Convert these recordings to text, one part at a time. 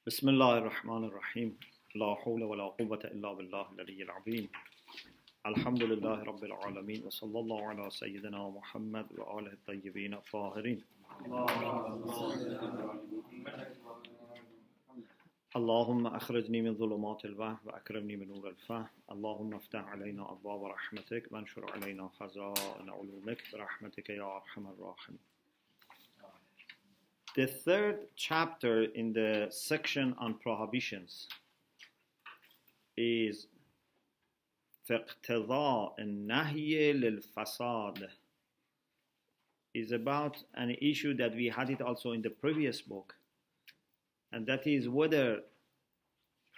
بسم الله الرحمن الرحيم لا حول ولا قوة إلا بالله العلي العظيم الحمد لله رب العالمين وصلى الله على سيدنا محمد وآله الطيبين الطاهرين اللهم أخرجني من ظلمات الوهم وأكرمني من نور الفهم اللهم افتح علينا أبواب رحمتك وانشر علينا خزائن علومك برحمتك يا أرحم الراحمين. The third chapter in the section on prohibitions is فاقتضاء النهي للفساد. Is about an issue that we had it also in the previous book, and that is whether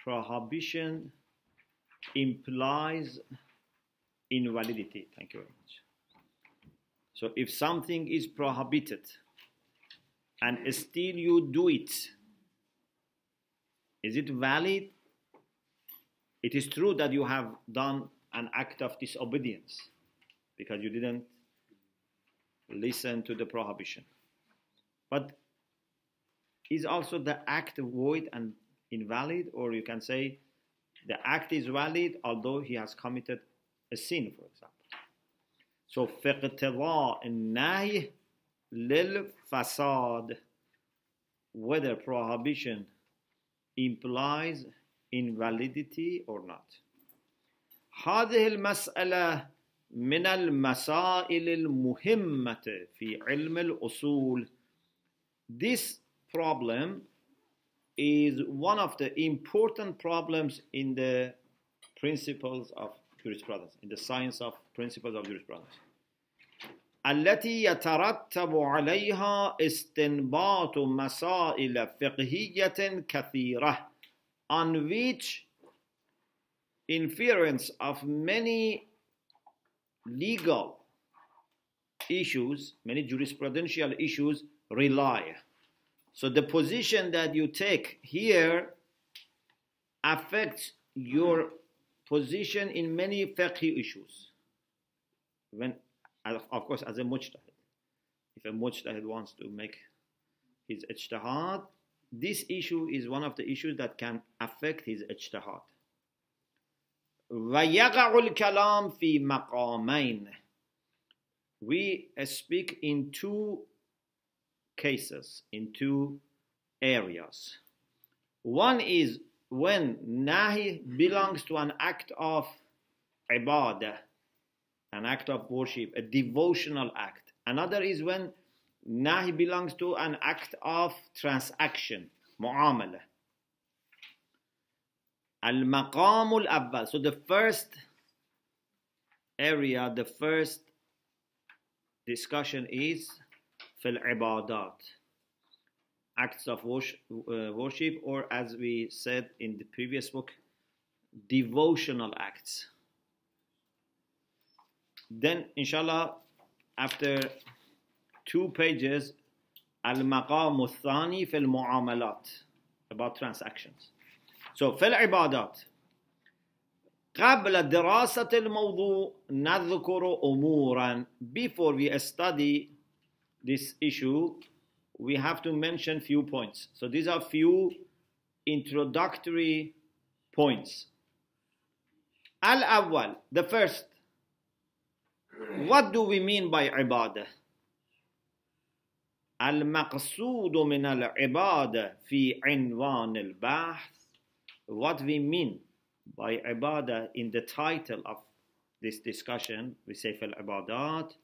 prohibition implies invalidity. Thank you very much. So if something is prohibited and still you do it, is it valid? It is true that you have done an act of disobedience because you didn't listen to the prohibition. But is also the act void and invalid? Or you can say the act is valid although he has committed a sin, for example. So فاقتضاء النهي للفساد, whether prohibition implies invalidity or not. هذه المسألة من المسائل المهمة في علم الأصول. This problem is one of the important problems in the principles of jurisprudence, in the science of principles of jurisprudence. التي يترتب عليها استنباط مسائل فقهية كثيرة, on which inference of many legal issues, many jurisprudential issues rely. So the position that you take here affects your position in many fiqh issues. When, of course, as a mujtahid, if a mujtahid wants to make his ijtihad, this issue is one of the issues that can affect his ijtihad. وَيَقَعُ الْكَلَامِ فِي مَقَامَيْنِ. We speak in two cases, in two areas. One is when nahi belongs to an act of ibadah, an act of worship, a devotional act. Another is when nahi belongs to an act of transaction, mu'amala. Al-maqam al-awwal. So the first area, the first discussion is fil ibadat, acts of worship, or as we said in the previous book, devotional acts. Then, inshallah, after 2 pages, al-maqam al-thani fil mu'amalat, about transactions. So, fil ibadat. قبل دراسة الموضوع نذكر أمورا. Before we study this issue, we have to mention few points. So these are few introductory points. Al-awwal, the first. What do we mean by ibadah? Al-maqsood min al-ibadah fi inwan al-bahth. What we mean by ibadah in the title of this discussion, we say fil ibadat,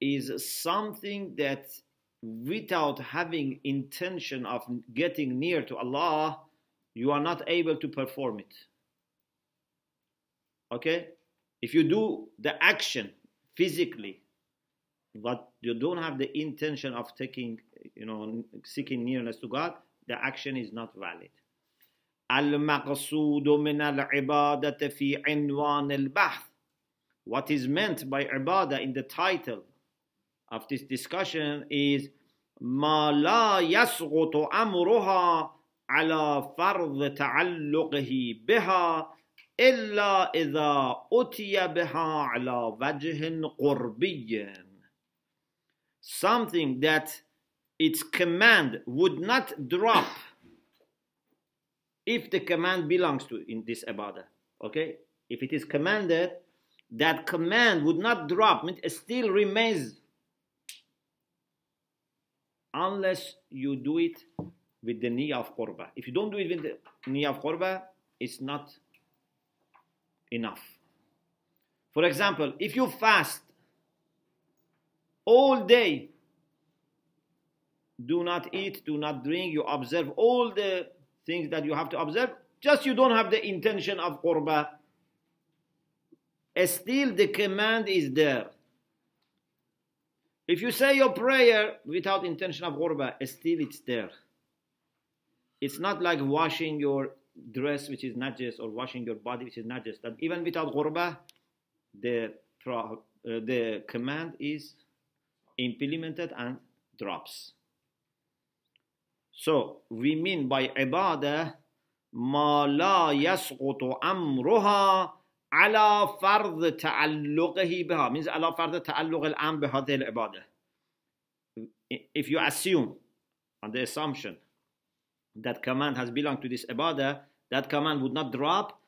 is something that without having intention of getting near to Allah, you are not able to perform it. Okay? If you do the action physically, but you don't have the intention of taking, seeking nearness to God, the action is not valid. Al-maqsood min al-ibadat fi inwan al-bahth. What is meant by ibadah in the title of this discussion is ما لا يسقط أمرها على فرض تعلقه بها إلا إذا أتي بها على وجه قربي. Something that its command would not drop if the command belongs to in this ibadah. Okay? If it is commanded, that command would not drop, it still remains unless you do it with the niyyah of qurbah. If you don't do it with the niyyah of qurbah, it's not enough. For example, if you fast all day, do not eat, do not drink, you observe all the things that you have to observe, just you don't have the intention of qurbah, still the command is there. If you say your prayer without intention of qurbah, still it's there. It's not like washing your dress which is najis or washing your body which is najis. That even without qurbah, the command is implemented and drops. So we mean by ibadah ma la yasqutu amruha ala fard ta'alluqihi biha, means ala fard ta'alluq al-am bi hadhihi al-ibadah. If you assume on the assumption that command has belonged to this ibadah, that command would not drop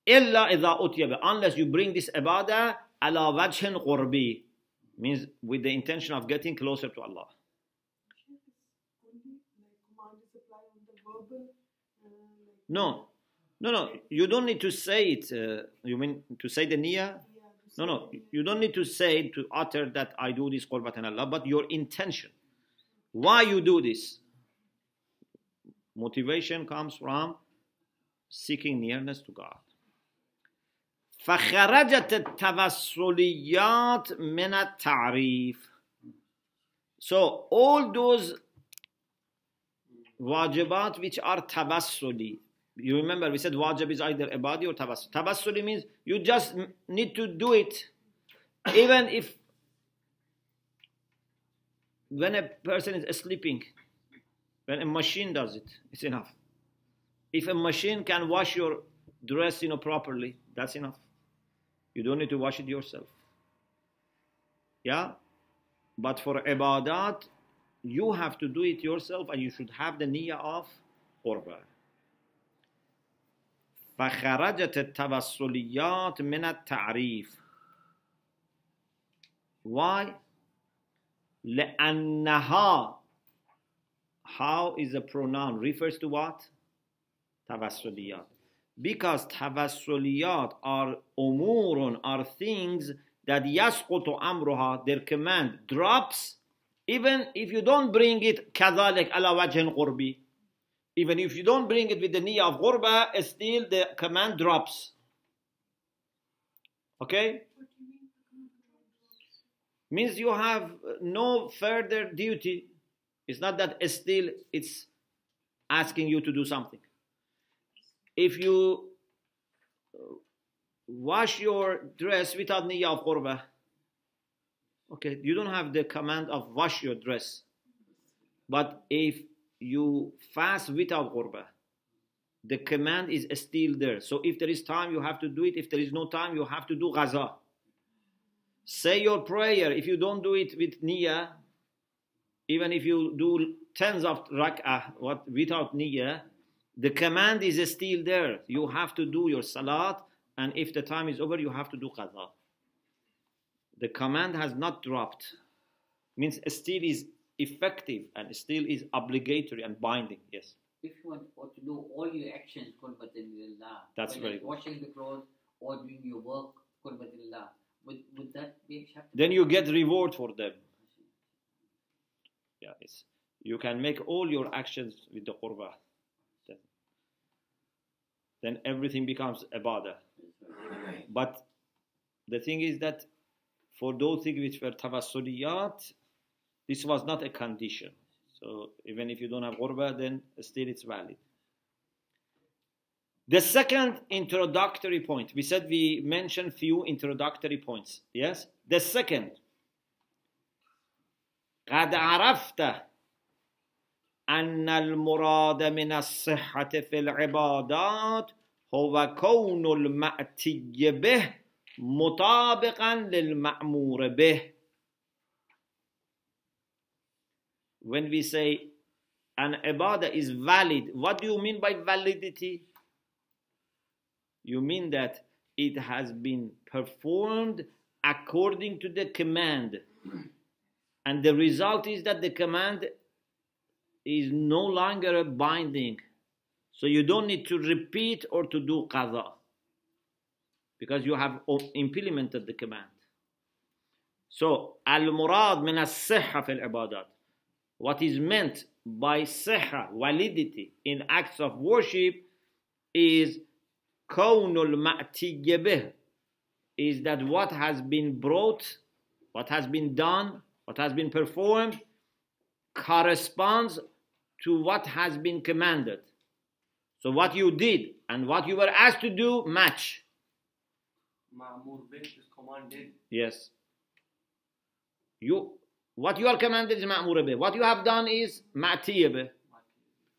illa idha utiya bi, unless you bring this ibadah ala wajhin qurbi, means with the intention of getting closer to Allah. No, you don't need to say it. You mean to say the niyyah? No, you don't need to say, to utter that I do this qurbatan Allah, but your intention. Why you do this? Motivation comes from seeking nearness to God. فخرجت التوسليات من التعريف. So all those wajibat which are tawassuli. You remember we said wajib is either ibadi or tawassul. Tawassuli means you just need to do it. Even if when a person is sleeping, when a machine does it, it's enough. If a machine can wash your dress properly, that's enough. You don't need to wash it yourself. Yeah? But for ibadat, you have to do it yourself and you should have the niyyah of qurbah. فخرجت التوسليات من التعريف. Why? لأنها, how is a pronoun, refers to what? Tawassuliyat. Because tawassuliyat are umurun, are things that yasqutu amruha, their command drops, even if you don't bring it كذلك على وجه قربي. Even if you don't bring it with the niyyah of qurbah, still the command drops. Okay? Means you have no further duty. It's not that still it's asking you to do something. If you wash your dress without niyyah of qurbah, okay, you don't have the command of wash your dress. But if you fast without qurbah, the command is still there. So if there is time, you have to do it. If there is no time, you have to do ghaza. Say your prayer. If you don't do it with niyyah, even if you do tens of rak'ah without niyyah, the command is still there. You have to do your salat, and if the time is over, you have to do qadha. The command has not dropped. Means still is effective and still is obligatory and binding. Yes. If you want to do all your actions, qurbatillah. That's very good. Washing the clothes or doing your work, qurbatillah. Would that be acceptable? Then you get reward for them. Yeah, you can make all your actions with the qurbah. Then everything becomes ibadah. But the thing is that for those things which were tawassuliyat, this was not a condition. So even if you don't have qurbah, then still it's valid. The second introductory point, we said we mentioned few introductory points. Yes? The second, قد عرفت أن المراد من الصحة في العبادات هو كون المأتي به مطابقا للمأمور به. When we say an ibadah is valid, what do you mean by validity? You mean that it has been performed according to the command. And the result is that the command is no longer binding. So you don't need to repeat or to do qadha, because you have implemented the command. So, al-murad min as-sihha fil ibadat. What is meant by sihha, validity, in acts of worship is kawnul ma'tiyya bih, is that what has been brought, what has been done, what has been performed corresponds to what has been commanded. So what you did and what you were asked to do match. Ma'mur bih is commanded. Yes. What you are commanded is ma'mur bih. What you have done is ma'tiyya bih.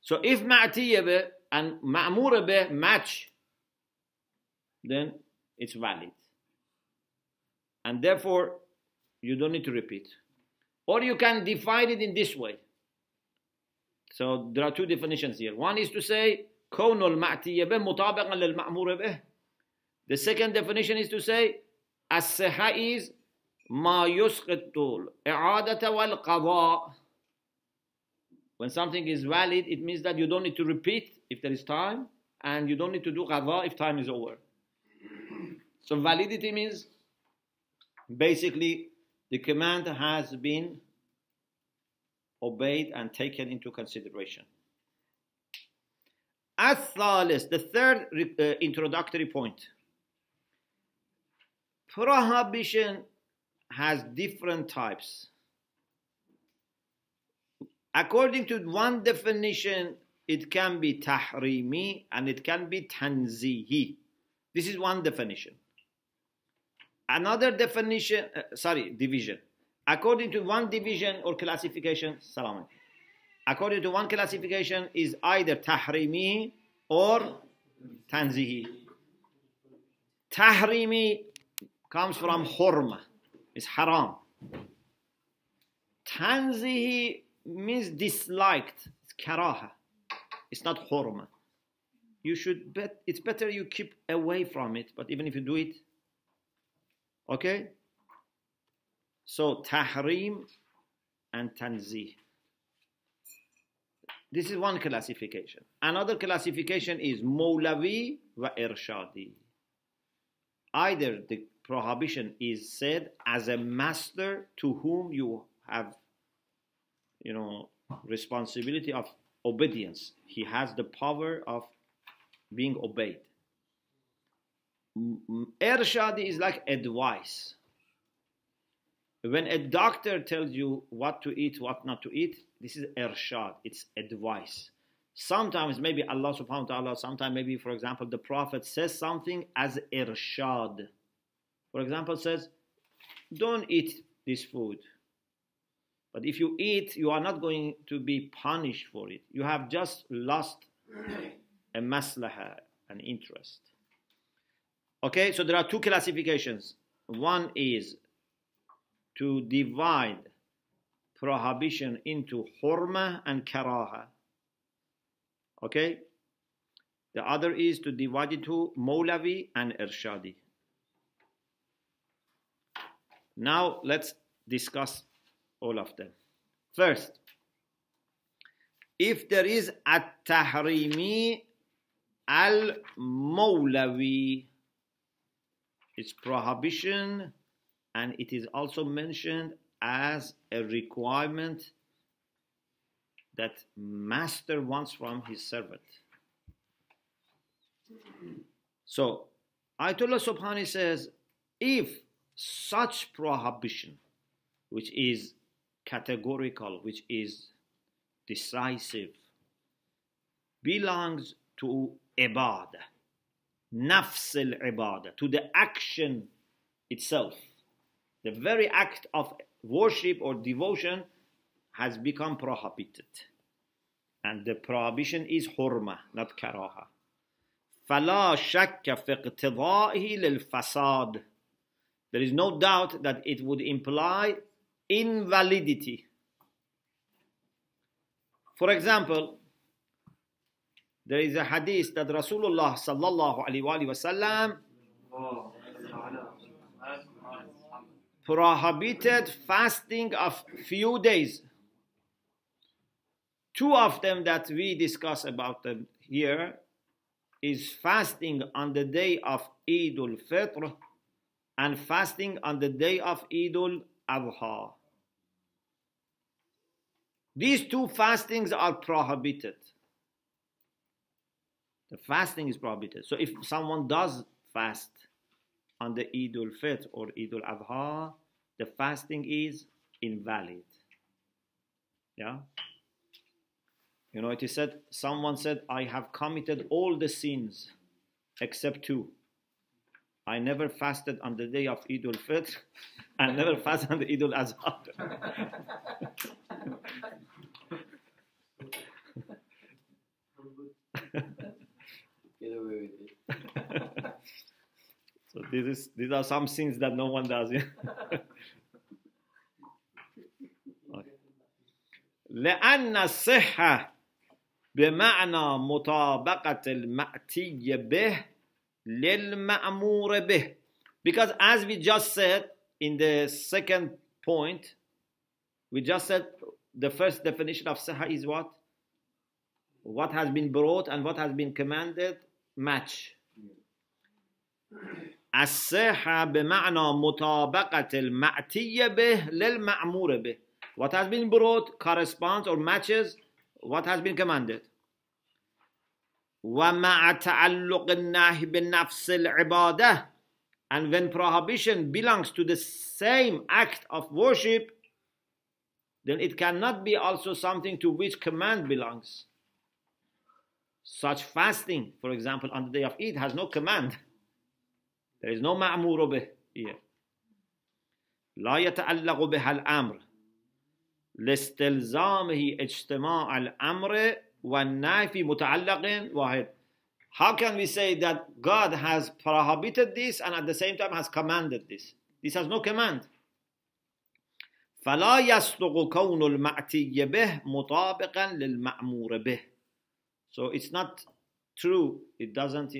So if ma'tiyya bih and ma'mur bih match, then it's valid. And therefore, you don't need to repeat. Or you can define it in this way. So there are two definitions here. One is to say, كون المعتي به مطابقا للمأمور به. The second definition is to say, الصحة is ما يسقط الإعادة والقضاء. When something is valid, it means that you don't need to repeat if there is time, and you don't need to do qadha if time is over. So validity means basically the command has been obeyed and taken into consideration. Al-Thalith, the third introductory point. Prohibition has different types. According to one definition, it can be tahrimi and it can be tanzihi. This is one definition. Another definition, division. According to one division or classification, according to one classification is either tahrimi or tanzihi. Tahrimi comes from hurma, it's haram. Tanzihi means disliked, it's karaha, it's not hurma. It's better you keep away from it, but even if you do it, okay? So tahrim and tanzih. This is one classification. Another classification is Mawlavi wa Irshadi. Either the prohibition is said as a master to whom you have, responsibility of obedience. He has the power of being obeyed. Irshadi is like advice. When a doctor tells you what to eat, what not to eat, this is irshad, it's advice. Sometimes maybe Allah subhanahu wa ta'ala, sometimes maybe, for example, the Prophet says something as irshad. For example, says, don't eat this food. But if you eat, you are not going to be punished for it. You have just lost a maslaha, an interest. Okay, so there are two classifications. One is to divide prohibition into hurma and karaha. Okay? The other is to divide it to Mawlavi and Irshadi. Now let's discuss all of them. First, if there is at-tahrimi al-Mawlavi, it's prohibition, and it is also mentioned as a requirement that master wants from his servant. So, Ayatollah Subhani says, if such prohibition, which is categorical, which is decisive, belongs to ibadah, nafs al-ibadah, to the action itself, the very act of worship or devotion has become prohibited. And the prohibition is hurma, not karaha. فَلَا شَكَّ فِي اقْتِضَائِهِ لِلْفَسَادِ. There is no doubt that it would imply invalidity. For example, there is a hadith that Rasulullah sallallahu alaihi wasallam prohibited fasting of few days. Two of them that we discuss about them here is fasting on the day of Eid al-Fitr and fasting on the day of Eid al-Adha. These two fastings are prohibited. The fasting is prohibited. So if someone does fast on the Eid al-Fitr or Eid al-Adha, the fasting is invalid. Yeah? You know, it is said, someone said, I have committed all the sins except two. I never fasted on the day of Eid al-Fitr and never fasted on the Eid al-Adha. Get away with it. So these are some sins that no one does. Yeah? لأن الصحة بمعنى مطابقة المأتي به للمأمور به. Because as we just said in the second point, we just said the first definition of sahha is what? What has been brought and what has been commanded match. الصحة بمعنى مطابقة المأتي به للمأمور به. What has been brought corresponds or matches what has been commanded. ومع تعلق النهي بنفس العبادة. And when prohibition belongs to the same act of worship, then it cannot be also something to which command belongs. Such fasting, for example, on the day of Eid has no command. There is no ma'mur bih here. لا يتعلق بها الأمر لاستلزامه اجتماع الأمر والنهي في متعلق واحد. How can we say that God has prohibited this and at the same time has commanded this? This has no command. فلا يصدق كون المأتي به مطابقا للمأمور به. So it's not true. It doesn't,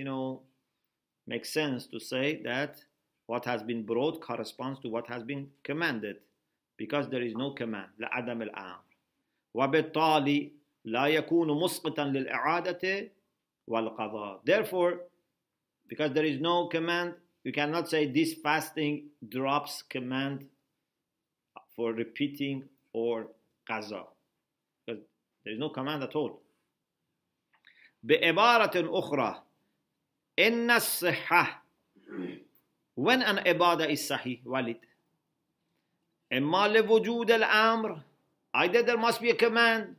make sense to say that what has been brought corresponds to what has been commanded, because there is no command. لعدم الأمر. وبالتالي لا يكون مسقطا للإعادة والقضاء. Therefore, because there is no command, you cannot say this fasting drops command for repeating or qaza, because there is no command at all. بعبارة أخرى إن الصحة, when an ibadah is sahih, valid, إما لوجود الأمر, either there must be a command,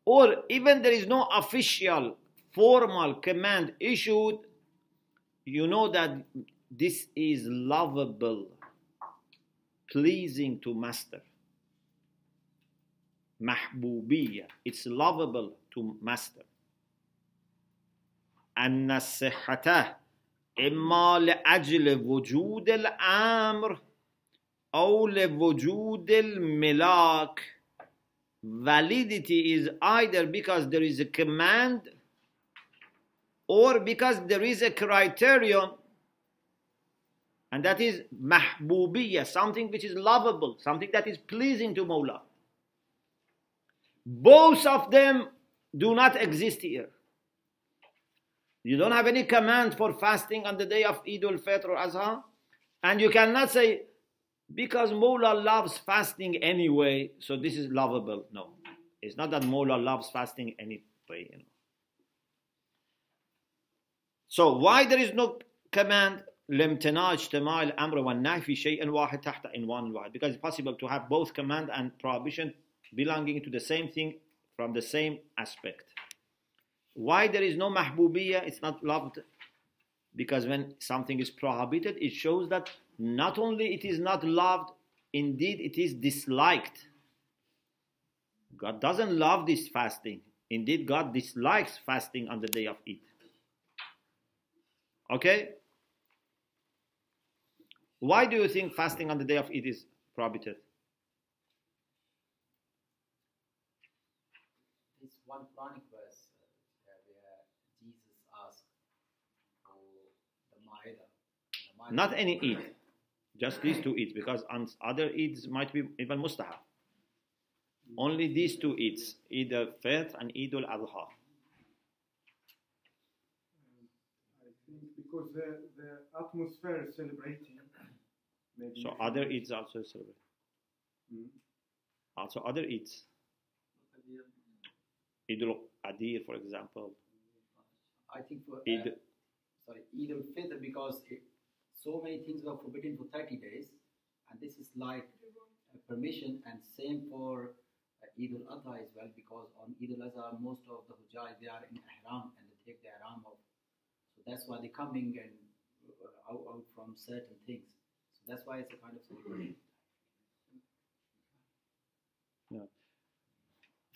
or even there is no official formal command issued, you know that this is lovable, pleasing to master. Mahbubiyya, it's lovable to master. أن الصحة إما لأجل وجود الأمر أو لوجود الملاك. Validity is either because there is a command or because there is a criterion, and that is mahbubiyya, something which is lovable, something that is pleasing to Mawla. Both of them do not exist here. You don't have any command for fasting on the day of Eid al-Fitr or Adha, and you cannot say, because Mawla loves fasting anyway, so this is lovable. No, it's not that Mawla loves fasting anyway. So why there is no command? لامتناع اجتماع الأمر والنهي في شيء واحد تحت عنوان واحد. Because it's possible to have both command and prohibition belonging to the same thing from the same aspect. Why there is no mahbubiyya? It's not loved. Because when something is prohibited, it shows that not only it is not loved, indeed it is disliked. God doesn't love this fasting. Indeed, God dislikes fasting on the day of Eid. Okay? Why do you think fasting on the day of Eid is prohibited? one Quranic verse where Jesus asked for the Ma'idah. Not any Eid, just these two Eids, because on other Eids might be even mustahab. Only these two Eids, Eid al-Fitr and Eid al-Adha. I think because the atmosphere is celebrating. Maybe So other Eids also celebrate. Also other Eids. Eid al-Adir, for example. I think for Eid. Eid al-Fitr, because so many things were forbidden for 30 days, and this is like a permission, and same for Eid al-Adha as well, because on Eid al-Adha most of the Hujjaj, they are in ihram and they take their ihram off, so that's why they're coming and out from certain things, so that's why it's a kind of celebration. Yeah.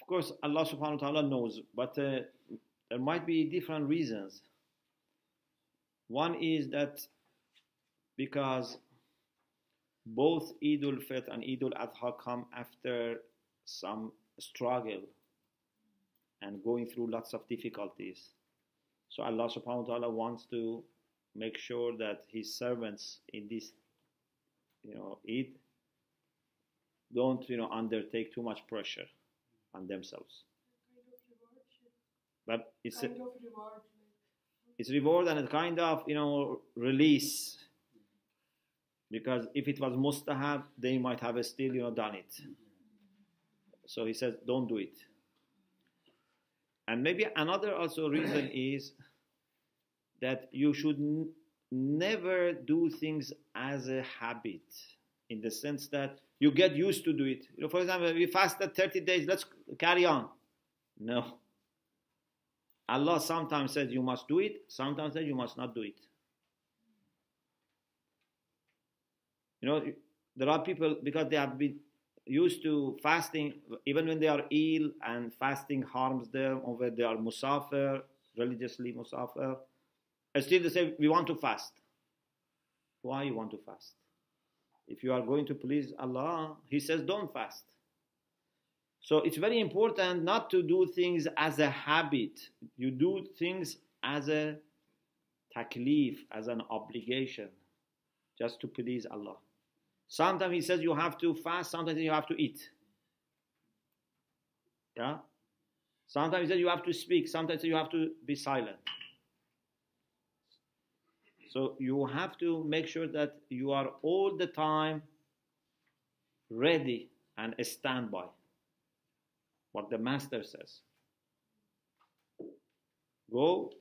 Of course, Allah subhanahu wa ta'ala knows, but there might be different reasons. One is that because both Eid al-Fitr and Eid al-Adha come after some struggle and going through lots of difficulties. So Allah subhanahu wa ta'ala wants to make sure that His servants in this, Eid don't, undertake too much pressure on themselves. But it's reward and a kind of, release. Because if it was mustahab, they might have still, done it. So he says, don't do it. And maybe another also reason is that you should never do things as a habit, in the sense that you get used to do it. For example, we fasted 30 days, let's carry on. No. Allah sometimes says you must do it, sometimes says you must not do it. There are people, because they have been used to fasting, even when they are ill and fasting harms them, or when they are musafir, religiously musafir, still they say, we want to fast. Why you want to fast? If you are going to please Allah, He says don't fast. So it's very important not to do things as a habit. You do things as a taklif, as an obligation, just to please Allah. Sometimes He says you have to fast, sometimes you have to eat. Yeah? Sometimes He says you have to speak, sometimes you have to be silent. So you have to make sure that you are all the time ready and stand by what the Master says. Go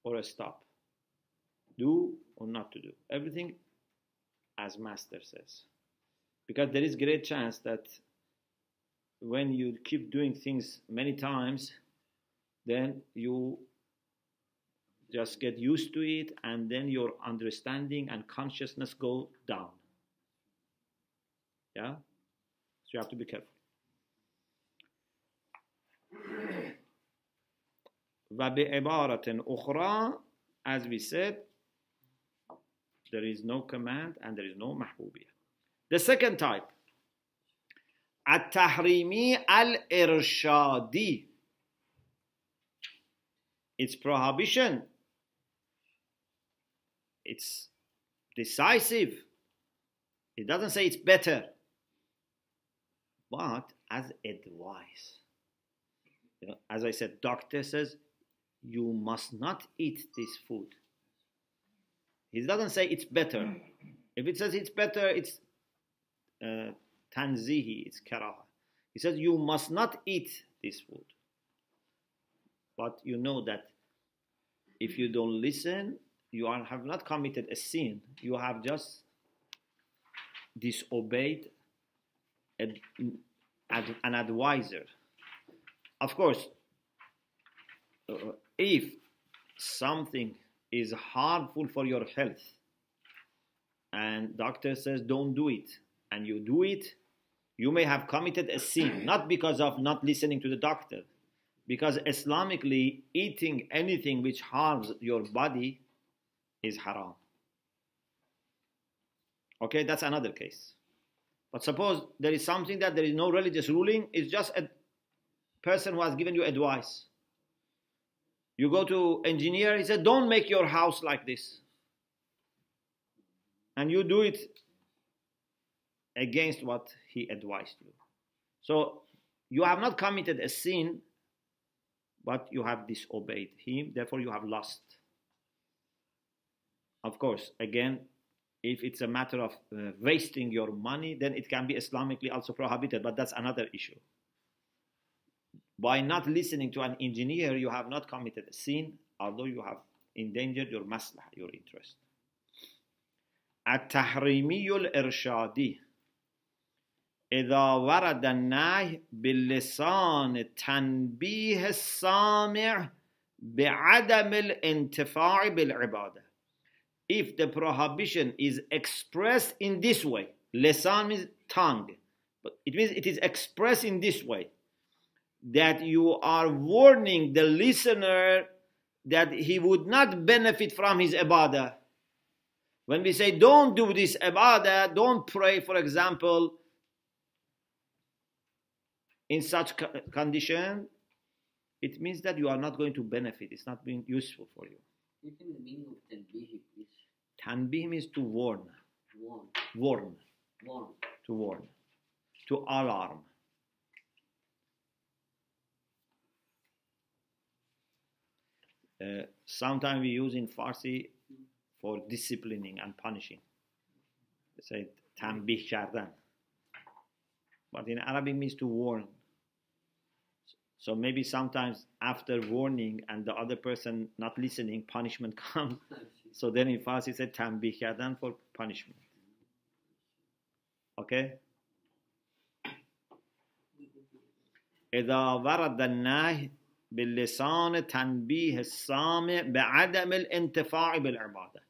or stop. Do or not to do. Everything as Master says. Because there is great chance that when you keep doing things many times, then you just get used to it, and then your understanding and consciousness go down. Yeah? So you have to be careful. وَبِعِبَارَةٍ أُخْرَى, as we said, there is no command and there is no mahbubiyah. The second type, التحريمي الإرشادي. It's prohibition. It's decisive. It doesn't say it's better, but as advice. As I said, doctor says you must not eat this food. He doesn't say it's better. If it says it's better, it's tanzihi, it's karaha. He says you must not eat this food. But you know that if you don't listen, you have not committed a sin. You have just disobeyed an advisor. Of course, if something is harmful for your health and doctor says don't do it, and you do it, you may have committed a sin, not because of not listening to the doctor, because Islamically eating anything which harms your body is haram. Okay, that's another case. But suppose there is something that there is no religious ruling, it's just person who has given you advice. You go to engineer, he said, don't make your house like this. And you do it against what he advised you. So you have not committed a sin, but you have disobeyed him, therefore you have lost. Of course, again, if it's a matter of wasting your money, then it can be Islamically also prohibited, but that's another issue. By not listening to an engineer, you have not committed a sin, although you have endangered your maslah, your interest. التحريمي الإرشادي إذا ورد النهي باللسان تنبيه السامع بعدم الانتفاع بالعبادة. If the prohibition is expressed in this way, lisan means tongue, but it means it is expressed in this way, that you are warning the listener that he would not benefit from his ibadah. When we say don't do this ibadah, don't pray, for example, in such condition, it means that you are not going to benefit. It's not being useful for you. Even the meaning of tanbih, please. Tanbih means to warn. Warn. To warn. To alarm. Sometimes we use in Farsi for disciplining and punishing. They say tanbih kardan. But in Arabic means to warn. So maybe sometimes after warning and the other person not listening, punishment comes. So then in Farsi it said tanbih kardan for punishment. Okay? إذا ورد النهي باللسان تنبيه السامع بعدم الانتفاع بالعبادة.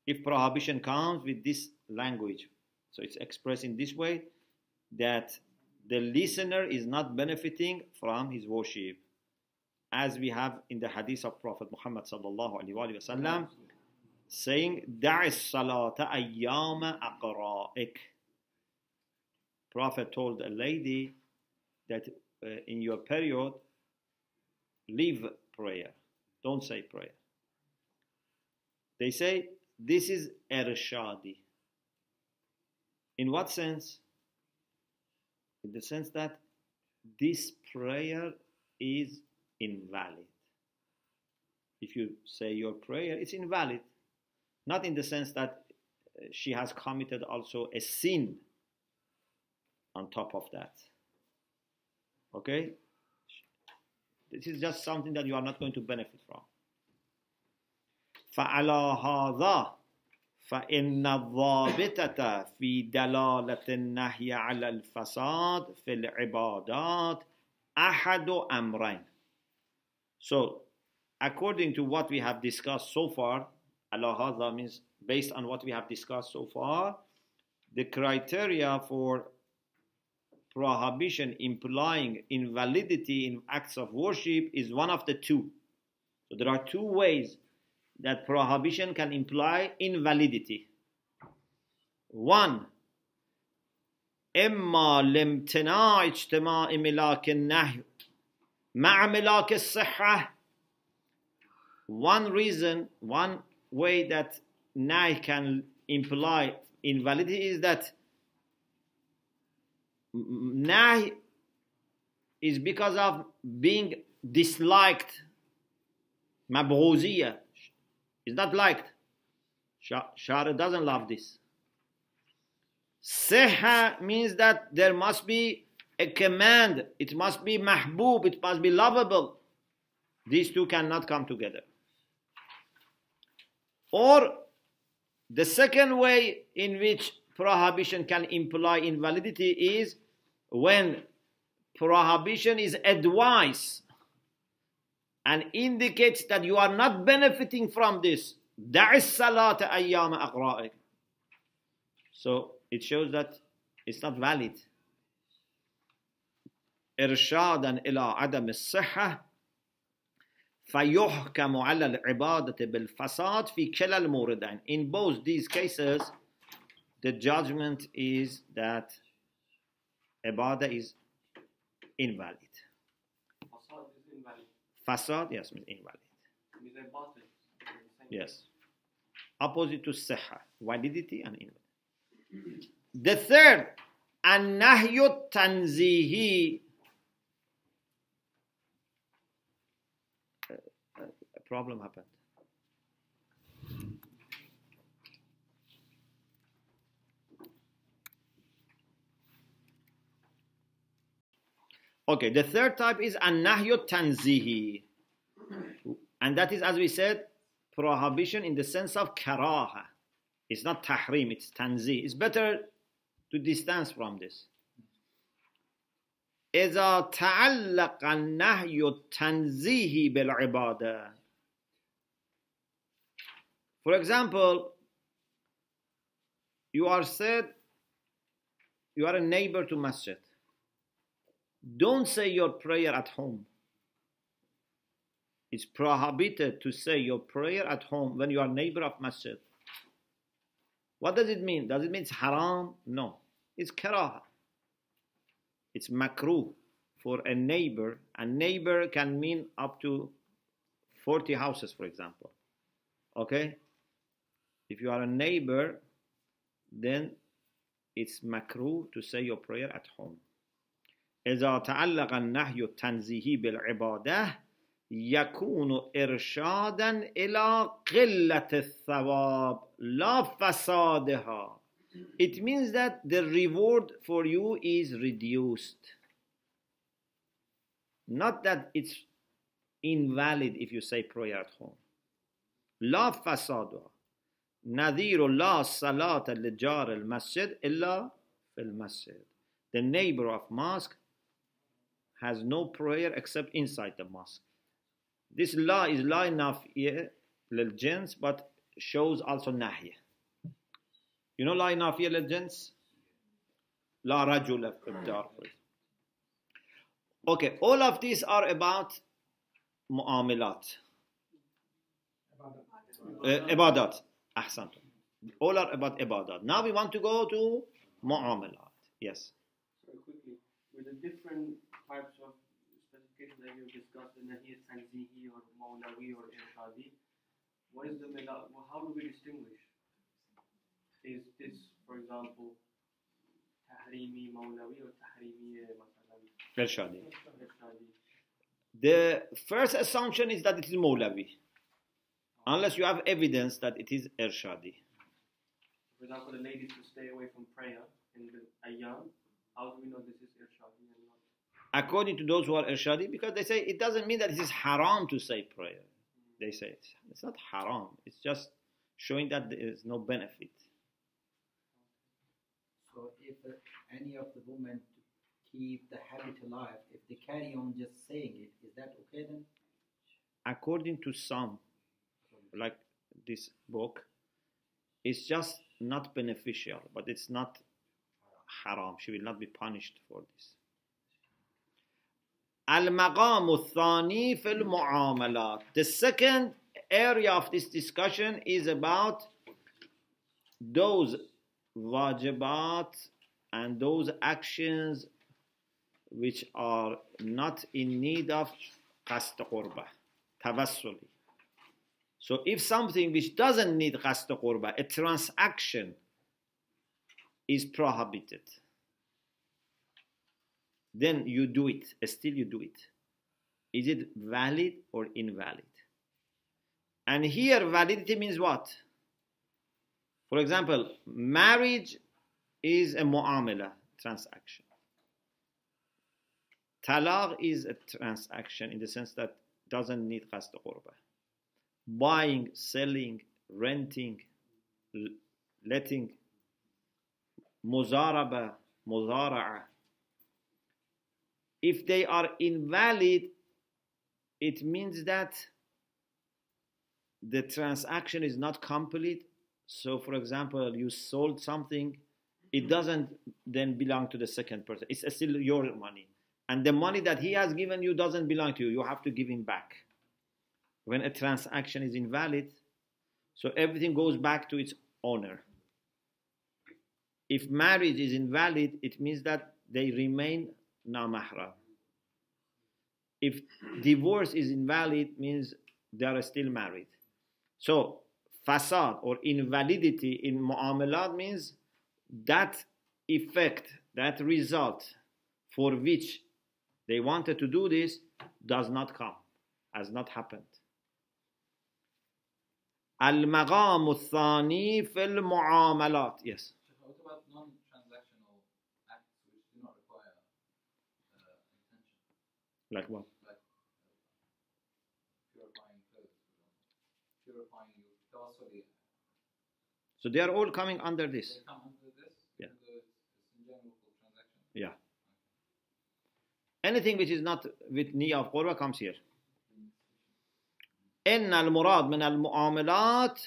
If prohibition comes with this language, so it's expressed in this way, that the listener is not benefiting from his worship, as we have in the hadith of Prophet Muhammad sallallahu alaihi wasallam saying, "Da'i salata ayyama aqra'ik." Prophet told a lady that in your period, leave prayer, don't say prayer. They say this is irshadi. In what sense? In the sense that this prayer is invalid. If you say your prayer, it's invalid. Not in the sense that she has committed also a sin on top of that. Okay? This is just something that you are not going to benefit from. فَعَلَى هَذَا فإن الضابطة في دلالة النهي على الفساد في العبادات أحد أمرين. So, according to what we have discussed so far, على هذا means based on what we have discussed so far, the criteria for prohibition implying invalidity in acts of worship is one of the two. So there are two ways that prohibition can imply invalidity. One, إما لامتناع اجتماع ملاك النهي مع ملاك الصحة. One reason, one way that nahy can imply invalidity is that nahy is because of being disliked. Mabghuziyah is not liked. Shara doesn't love this. Sihha means that there must be a command. It must be mahbub. It must be lovable. These two cannot come together. Or the second way in which prohibition can imply invalidity is when prohibition is advice and indicates that you are not benefiting from this. دَعِ الصَّلَاةَ أَيَّامَ أَقْرَائِكَ. So it shows that it's not valid. إِرْشَادًا إِلَىٰ عَدَمِ الصِّحَّةِ فَيُحْكَمُ عَلَى الْعِبَادَةِ بِالْفَسَادِ فِي كِلَا الْمُوردَيْنِ. In both these cases, the judgment is that ibadah is invalid. Fasad, yes, means invalid. Is a batil. Yes. Opposite to sihha, validity and invalid. The third, an-nahyu tanzihi. A problem happened. Okay, the third type is an-nahyu tanzihi. And that is, as we said, prohibition in the sense of karaha. It's not tahrim, it's tanzih. It's better to distance from this. إذا تعلق النهي التنزيه بالعبادة. For example, you are a neighbor to masjid. Don't say your prayer at home. It's prohibited to say your prayer at home when you are neighbor of masjid. What does it mean? Does it mean it's haram? No. It's karaha. It's makruh for a neighbor. A neighbor can mean up to 40 houses, for example. Okay? If you are a neighbor, then it's makruh to say your prayer at home. إذا تعلق النهي التنزيهي بالعبادة يكون إرشادا إلى قلة الثواب لا فسادها. It means that the reward for you is reduced. Not that it's invalid if you say prayer at home. لا فسادها. نذير لا صلاة لجار المسجد إلا في المسجد. The neighbor of mosque has no prayer except inside the mosque. This law is law nafiyah lil jins, but shows also nahya. You know law nafiyah lil jins? La rajula fid dar. Okay, all of these are about mu'amilat. Ibadat. Ahsantum. All are about ibadat. Now we want to go to mu'amilat. Yes. Very quickly, with the different types of specifications that you've discussed, the Nahi Tanzihi or Mawlawi or Irshadi, what is the how do we distinguish? Is this, for example, Tahrimi Mawlawi or Tahrimi Irshadi. Irshadi? The first assumption is that it is Mawlawi, unless you have evidence that it is Irshadi. For example, the ladies to stay away from prayer in the Ayyam, how do we know this is Irshadi and not? According to those who are Irshadi, because they say it doesn't mean that it is haram to say prayer. They say it's not haram, it's just showing that there is no benefit. So if any of the women keep the habit alive, if they carry on just saying it, is that okay then? According to some, like this book, it's just not beneficial, but it's not haram. She will not be punished for this. Al-maqam al-thani fil mu'amalat. The second area of this discussion is about those wajibat and those actions which are not in need of qasd qurba, tawassuli. So if something which doesn't need qasd qurba, a transaction, is prohibited, then you do it, still you do it. Is it valid or invalid? And here validity means what? For example, marriage is a mu'amala, transaction. Talaq is a transaction in the sense that doesn't need qasd qurba. Buying, selling, renting, letting, muzaraba, muzara'a. If they are invalid, it means that the transaction is not complete. So, for example, you sold something, it doesn't then belong to the second person. It's still your money. And the money that he has given you doesn't belong to you. You have to give him back. When a transaction is invalid, so everything goes back to its owner. If marriage is invalid, it means that they remain na mahram. If divorce is invalid, means they are still married. So fasad or invalidity in mu'amalat means that effect, that result for which they wanted to do this does not come, has not happened. المقام الثاني في المعاملات. Yes. What about non-transactional acts which do not require intention? Like what? Like purifying clothes, for example. Purifying your tawassuli. So they are all coming under this. They come under this? Yeah. Under it's in general for transaction? Yeah. Anything which is not with niyyah of qurba comes here. إن المراد من المعاملات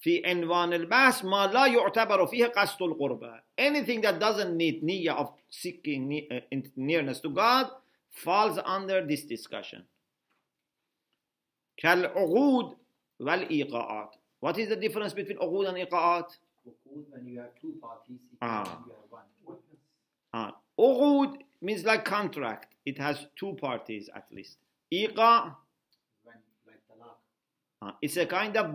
في عنوان البحث ما لا يعتبر فيه قصد القربة. Anything that doesn't need niyyah of seeking nearness to God falls under this discussion. كالعقود والإيقاعات. What is the difference between عقود and إيقاعات? When you have two parties, when you have one. عقود means like contract. It has two parties at least. إيقاع, Like talaq. it's a kind of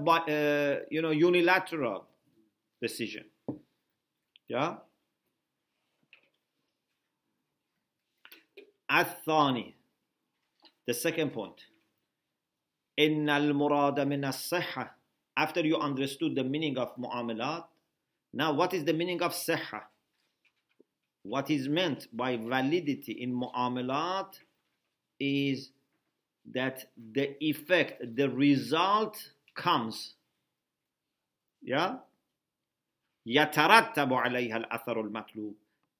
unilateral decision. Yeah. الثاني, the second point. إن المراد من الصحة. After you understood the meaning of mu'amalat, now what is the meaning of صحة? What is meant by validity in mu'amalat is that the effect, the result comes. Yeah? يترتب عليها الأثر المطلوب.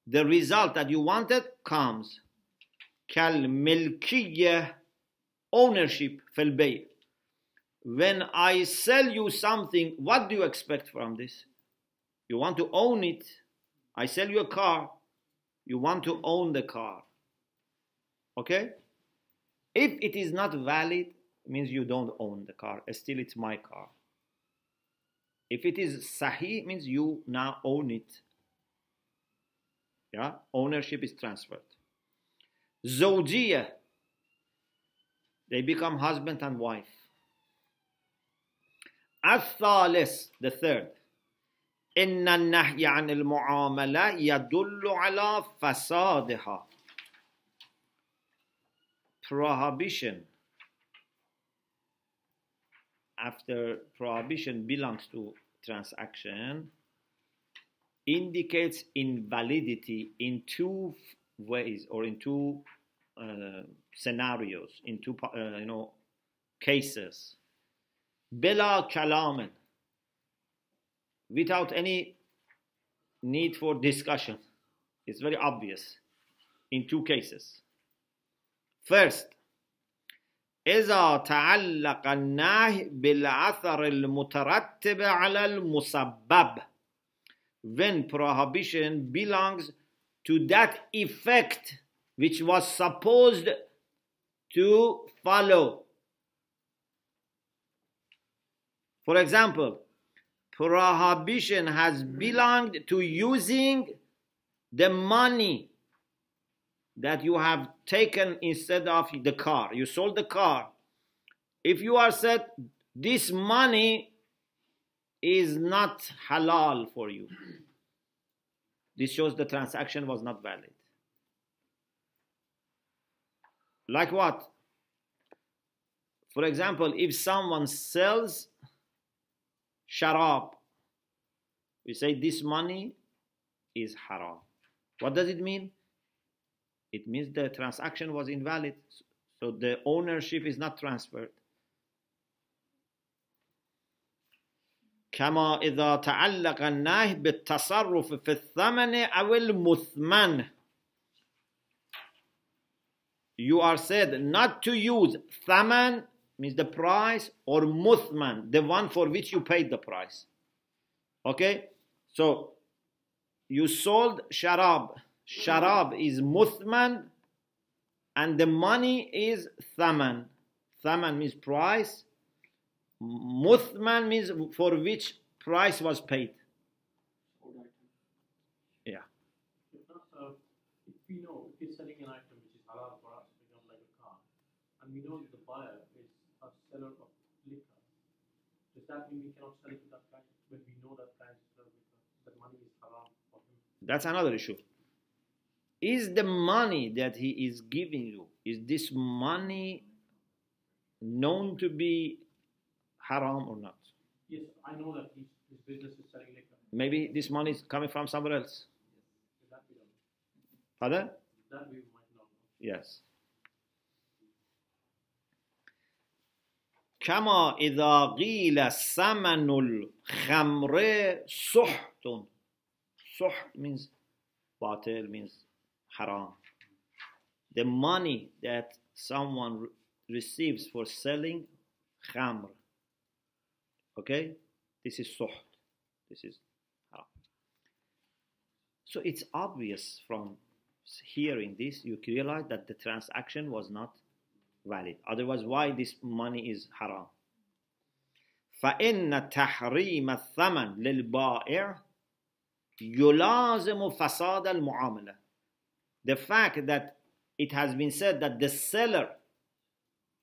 The result that you wanted comes. كالملكية, ownership في البيع. When I sell you something, what do you expect from this? You want to own it. I sell you a car. You want to own the car. Okay? If it is not valid, it means you don't own the car. Still, it's my car. If it is sahih, it means you now own it. Yeah? Ownership is transferred. Zawjiyah. They become husband and wife. الثالث, the third. إن النهي عن المعاملة يدل على فسادها. Prohibition. After prohibition belongs to transaction, indicates invalidity in two ways or in two scenarios, in two cases. بلا كلام, without any need for discussion. It's very obvious in two cases. First, إذا تعلق النهي بالأثر المترتب على المسبب. When prohibition belongs to that effect which was supposed to follow. For example, prohibition has belonged to using the money that you have taken instead of the car. You sold the car. If you are said, this money is not halal for you, this shows the transaction was not valid. Like what? For example, if someone sells sharab, we say this money is haram. What does it mean? It means the transaction was invalid, so the ownership is not transferred. كما إذا تعلق النهي بالتصرف في الثمن أو المثمن. You are said not to use thaman, means the price, or muthman, the one for which you paid the price. Okay? So, you sold sharab. Sharab is muthman, and the money is thaman. Thaman means price. Muthman means for which price was paid. Yeah. If we know, if you're selling an item which is halal for us, we don't like a car, we know the buyer is a seller of liquor, does that mean we cannot sell it to that guy when we know that guy is a seller of liquor? That money is haram for him. That's another issue. Is the money that he is giving you, is this money known to be haram or not? Yes, I know that his business is selling liquor. Maybe this money is coming from somewhere else. That we don't know. Pardon? That we might not know. Yes. كما إذا قيل ثمن الخمر سحت. Suht means batil, means haram. The money that someone receives for selling khamr. Okay? This is suht. This is haram. So it's obvious from hearing this, you realize that the transaction was not valid. Otherwise, why this money is haram? فإن تحريم الثمن للبائع يلازم فساد المعاملة. The fact that it has been said that the seller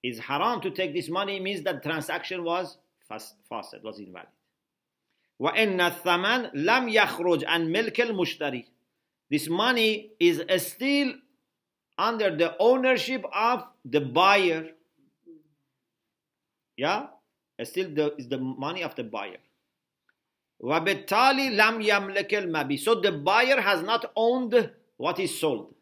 is haram to take this money means that transaction was fasid, was invalid. وإن الثمن لم يخرج عن ملك المشتري. This money is still under the ownership of the buyer. Yeah? Still is the money of the buyer. وَبِالتَّالِي لَمْ يَمْلِكِ الْمَبِي. So the buyer has not owned what is sold.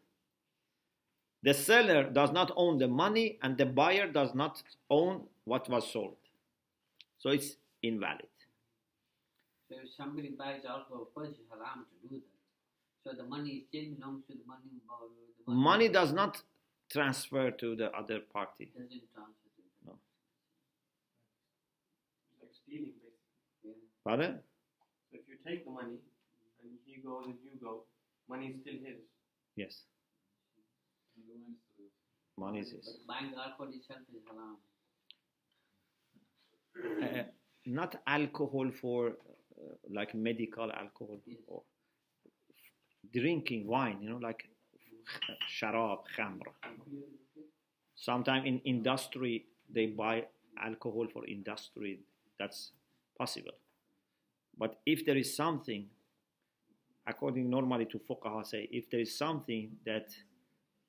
The seller does not own the money and the buyer does not own what was sold. So it's invalid. So if somebody buys alcohol first, it's haram to do that. So the money still belongs to the money. Money does not transfer to the other party. Doesn't transfer to them. No. It's like stealing, basically. Yeah. Pardon? So if you take the money and he goes and you go, money is still his. Yes. And the wine is sort of Money is his. But buying alcohol itself is haram. Not alcohol for like medical alcohol or drinking wine, like sharab, khamr. Sometimes in industry they buy alcohol for industry. That's possible. But if there is something, according normally to fuqaha say, if there is something that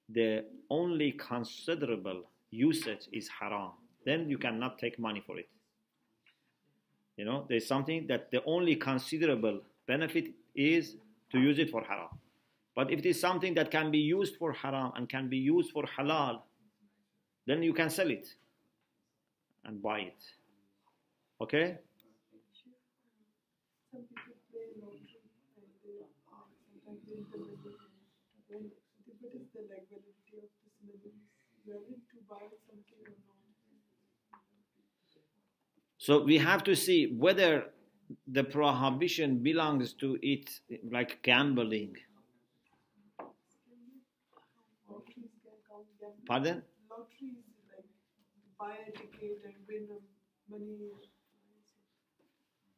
the only considerable usage is haram, then you cannot take money for it. There's something that the only considerable benefit is to use it for haram. But if it is something that can be used for haram and can be used for halal, then you can sell it and buy it. Okay? Some people play lottery and they sometimes win the million. What is the validity of this million? Valid to buy something or not? So we have to see whether the prohibition belongs to it, like gambling. Lotteries can count gambling. Pardon? Lotteries like buy a ticket and win money.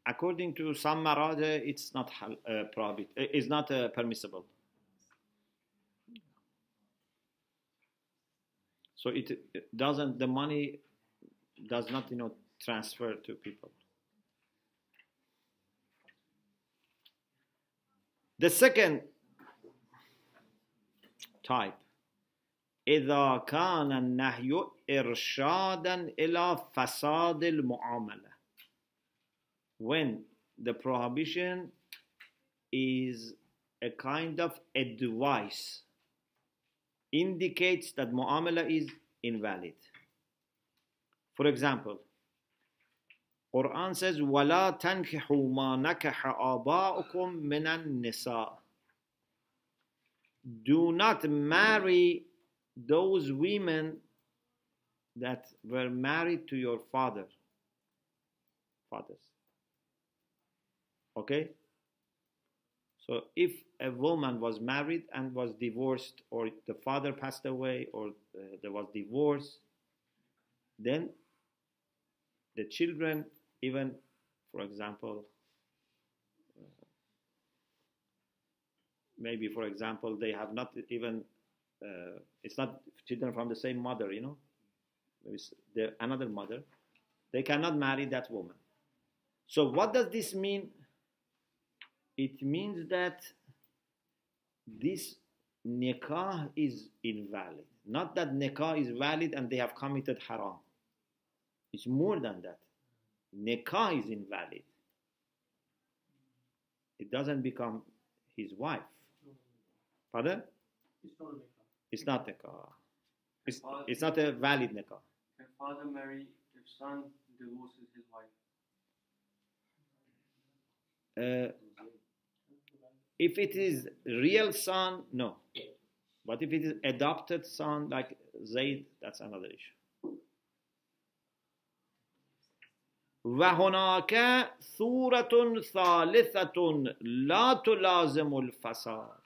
According to some marada, it's not prohibited. It's not permissible. So it doesn't. The money does not, transfer to people. The second type, إذا كان النهي إرشادا إلى فساد المعاملة. When the prohibition is a kind of advice, indicates that mu'amala is invalid. For example, Quran says, وَلَا تَنْكِحُوا مَا نَكَحَ آبَاؤُكُمْ مِنَ النِّسَاءِ. Do not marry those women that were married to your fathers. Okay? So if a woman was married and was divorced, or the father passed away, or there was divorce, then the children, even, for example, maybe, for example, they have not even, it's not children from the same mother, another mother, they cannot marry that woman. So what does this mean? It means that this nikah is invalid. Not that nikah is valid and they have committed haram. It's more than that. Nikah is invalid. It doesn't become his wife. Pardon? It's not nikah. It's not a valid nikah. Can father marry if son divorces his wife? If it is real son, no. But if it is adopted son like Zayd, that's another issue. وهناك صورة ثالثة لا تلازم الفساد.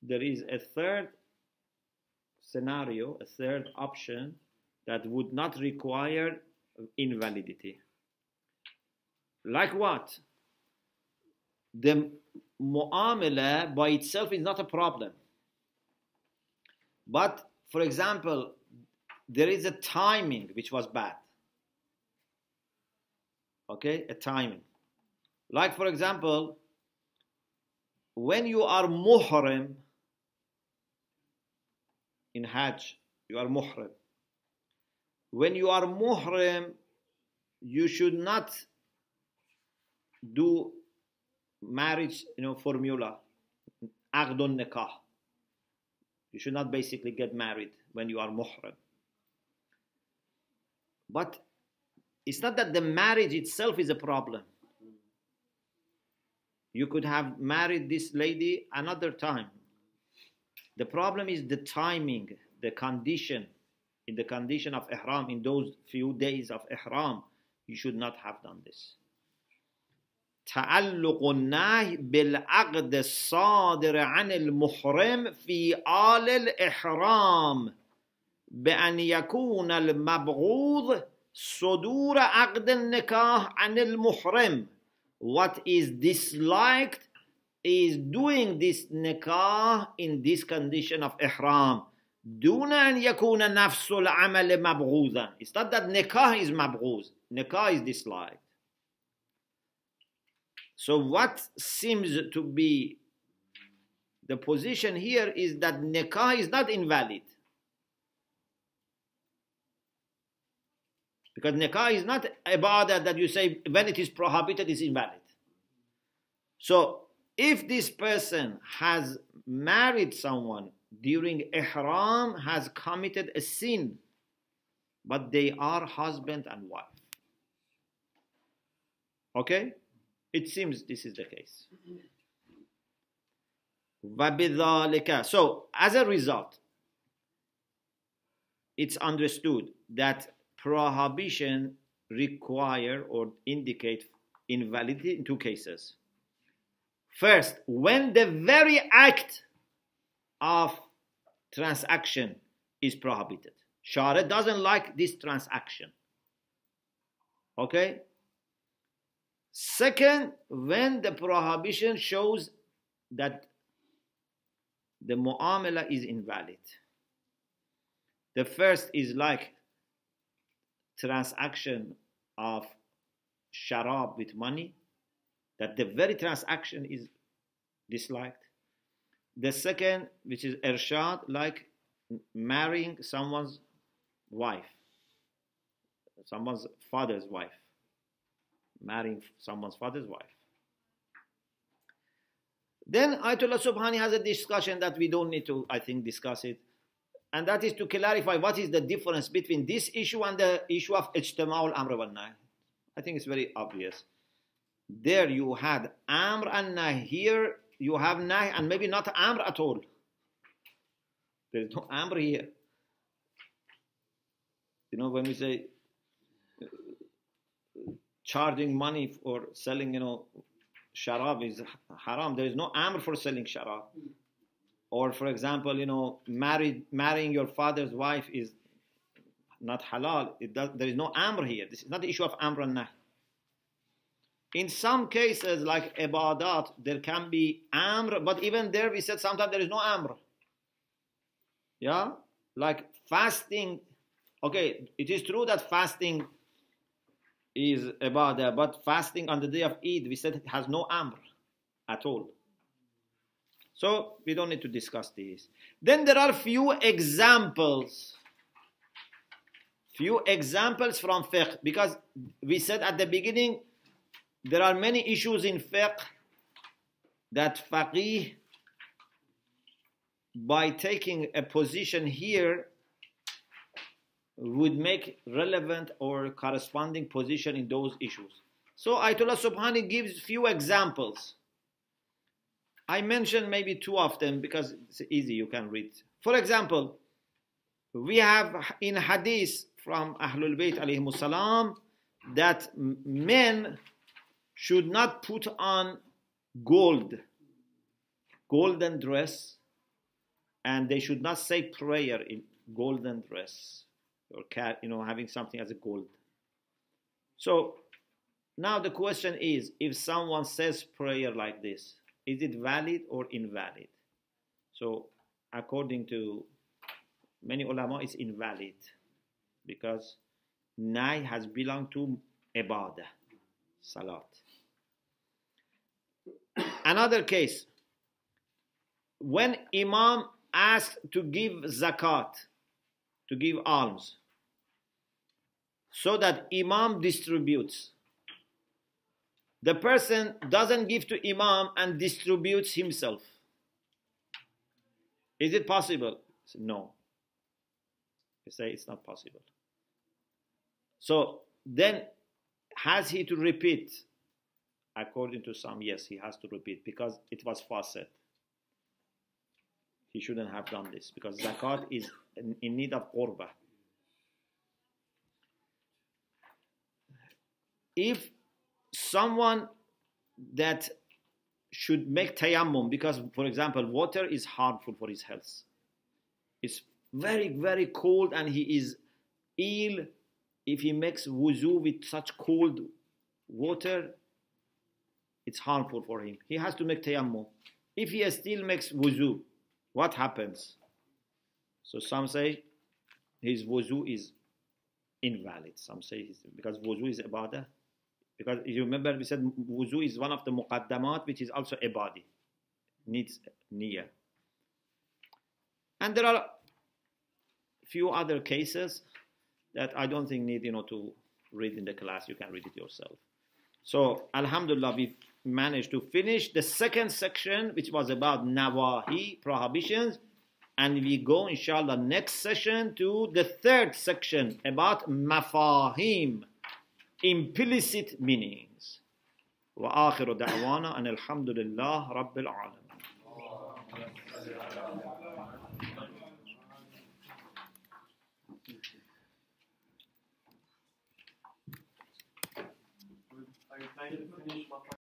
There is a third scenario, a third option that would not require invalidity. Like what? The mu'amala by itself is not a problem. But, for example, there is a timing which was bad. Okay, a timing. Like, for example, when you are muhrim in Hajj, you are muhrim. When you are muhrim, you should not do marriage, formula, aqdun nikah. You should not basically get married when you are muhrim. But it's not that the marriage itself is a problem. You could have married this lady another time. The problem is the timing, the condition. In the condition of ihram, in those few days of ihram, you should not have done this. تعلق النهي بالعقد الصادر عن المحرم في آل الإحرام بأن يكون المبغوض صدور عقد النكاح عن المحرم. What is disliked is doing this nikah in this condition of ihram. دون أن يكون نفس العمل مبغوضا. It's not that nikah is mabghuz. Nikah is disliked. So what seems to be the position here is that nikah is not invalid. Because nikah is not ibadah that you say when it is prohibited is invalid. So if this person has married someone during ihram, has committed a sin, but they are husband and wife. Okay? It seems this is the case. وَبِذَلِكَ. So, as a result, it's understood that prohibition require or indicate invalidity in two cases. First, when the very act of transaction is prohibited. Shara doesn't like this transaction. Okay? Second, when the prohibition shows that the mu'amala is invalid. The first is like transaction of sharab with money, that the very transaction is disliked. The second, which is irshad, like marrying someone's wife, someone's father's wife. Marrying someone's father's wife. Then Ayatollah Subhani has a discussion that we don't need to, I think, discuss it. And that is to clarify what is the difference between this issue and the issue of ijtima'ul amr wal nahy. I think it's very obvious. There you had amr and nahy. Here you have nahy and maybe not amr at all. There is no amr here. When we say charging money for selling, sharab is haram. There is no amr for selling sharab. Or, for example, marrying your father's wife is not halal. There is no amr here. This is not the issue of amr and nahy. In some cases, like ibadat, there can be amr, but even there we said sometimes there is no amr. Yeah? Like fasting Okay, it is true that fasting is ibadah, but fasting on the day of Eid, we said it has no amr at all. So we don't need to discuss this. Then there are few examples from fiqh, because we said at the beginning there are many issues in fiqh that faqih, by taking a position here, would make relevant or corresponding position in those issues. So Ayatollah Subhani gives few examples. I mentioned maybe two of them because it's easy, you can read. For example, we have in hadith from Ahlul Bayt alayhimus salam that men should not put on golden dress, and they should not say prayer in golden dress, or having something as a gold. So now the question is, if someone says prayer like this, is it valid or invalid? So according to many ulama, it's invalid, because Nahi has belonged to ibadah, salat. Another case, when Imam asked to give zakat, to give alms, so that Imam distributes, the person doesn't give to Imam and distributes himself. Is it possible? No. They say it's not possible. So then, has he to repeat? According to some, yes, he has to repeat, because it was fasid. He shouldn't have done this, because zakat is in need of qurbah. If someone that should make tayammum, because, for example, water is harmful for his health. It's very, very cold and he is ill. If he makes wuzu with such cold water, it's harmful for him. He has to make tayammum. If he still makes wuzu, what happens? So some say his wuzu is invalid. Some say because wuzu is ibadah. Because you remember we said wuzu is one of the muqaddamat, which is also ibadah, needs niyyah. And there are few other cases that I don't think need to read in the class. You can read it yourself. So alhamdulillah, we managed to finish the second section, which was about nawahi, prohibitions, and we go inshallah next session to the third section about mafahim, implicit meanings. Wa akhiru da'wana an alhamdulillah rabbil alamin. I trying to finish